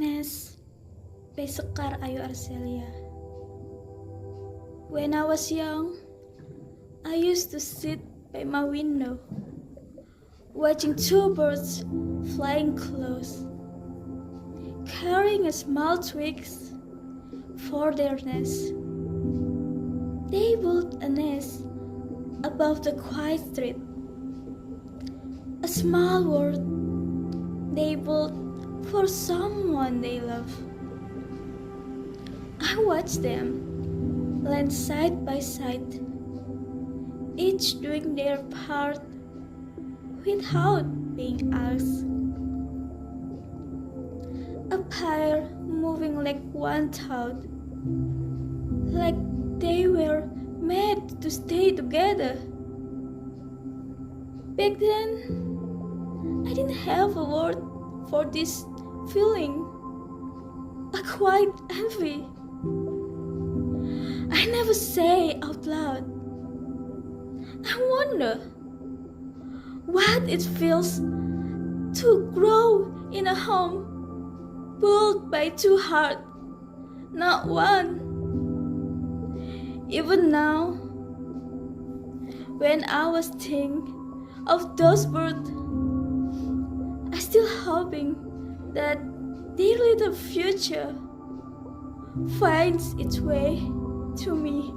Nes by Sekar Ayu Arcelia. When I was young, I used to sit by my window, watching two birds flying close, carrying a small twigs for their nest. They built a nest above the quiet street, a small world they built for someone they love. I watched them land side by side, each doing their part without being asked. A pair moving like one thought, like they were made to stay together. Back then, I didn't have a word for this feeling, a quiet envy. I never say out loud. I wonder what it feels to grow in a home built by two hearts, not one. Even now, when I was thinking of those birds, I still hoping that their little future finds its way to me.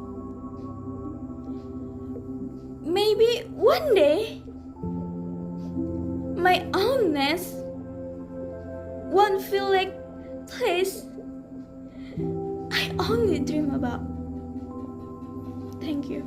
Maybe one day, my own nest won't feel like place I only dream about. Thank you.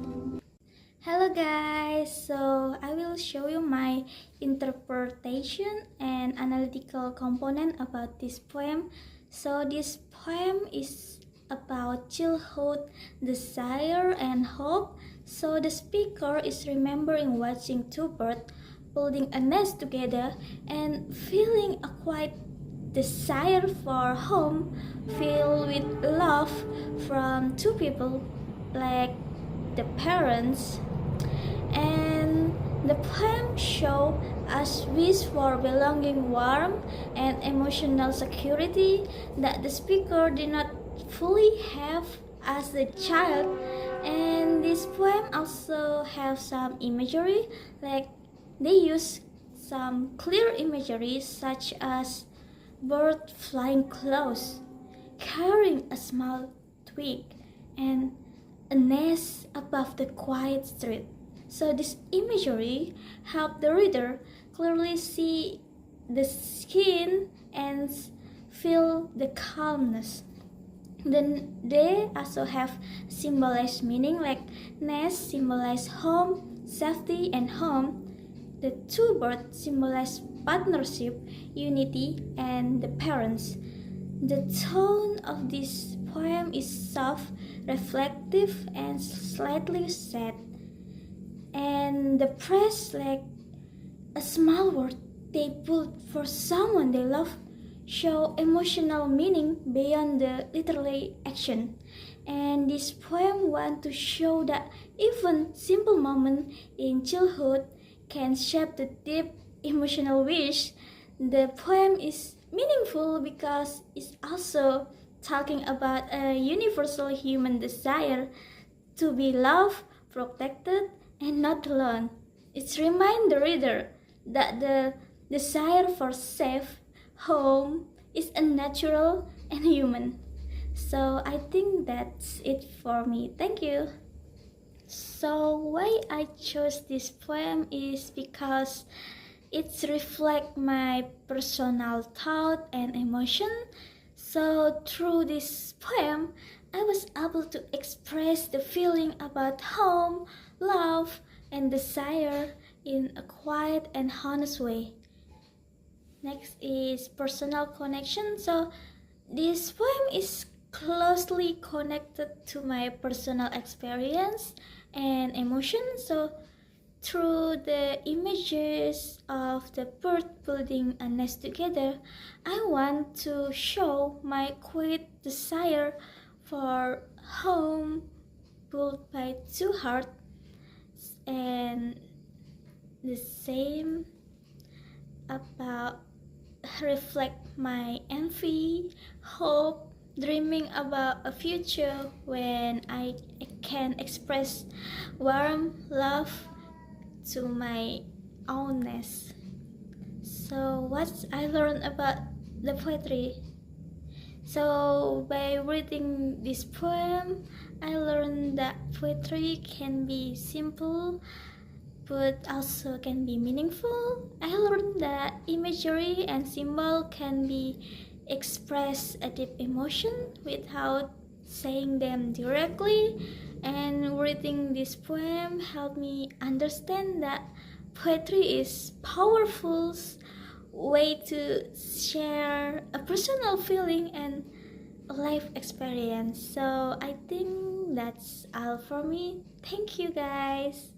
Hello guys, so I will show you my interpretation and analytical component about this poem. So this poem is about childhood, desire, and hope. So the speaker is remembering watching two birds building a nest together and feeling a quiet desire for home filled with love from two people, like the parents. And the poem shows us wish for belonging, warmth, and emotional security that the speaker did not fully have as a child. And this poem also have some imagery, like they use some clear imagery such as bird flying close, carrying a small twig, and a nest above the quiet street. So this imagery help the reader clearly see the skin and feel the calmness. Then they also have symbolized meaning, like nest symbolize home, safety, and home. The two birds symbolize partnership, unity, and the parents. The tone of this poem is soft, reflective, and slightly sad. And the press, like a small word they put for someone they love, show emotional meaning beyond the literal action. And this poem want to show that even simple moment in childhood can shape the deep emotional wish. The poem is meaningful because it's also talking about a universal human desire to be loved, protected, and not alone. It reminds the reader that the desire for safe home is unnatural and human. So I think that's it for me. Thank you. So why I chose this poem is because it reflects my personal thought and emotion. So through this poem, I was able to express the feeling about home, love, and desire in a quiet and honest way. Next is personal connection. So this poem is closely connected to my personal experience and emotion. So through the images of the bird building a nest together, I want to show my quiet desire for home built by two hearts, and the same about reflect my envy, hope, dreaming about a future when I can express warm love to my ownness. So what I learned about the poetry. So by reading this poem, I learned that poetry can be simple but also can be meaningful. I learned that imagery and symbol can be express a deep emotion without saying them directly, and reading this poem helped me understand that poetry is powerful way to share a personal feeling and a life experience. So I think that's all for me. Thank you guys.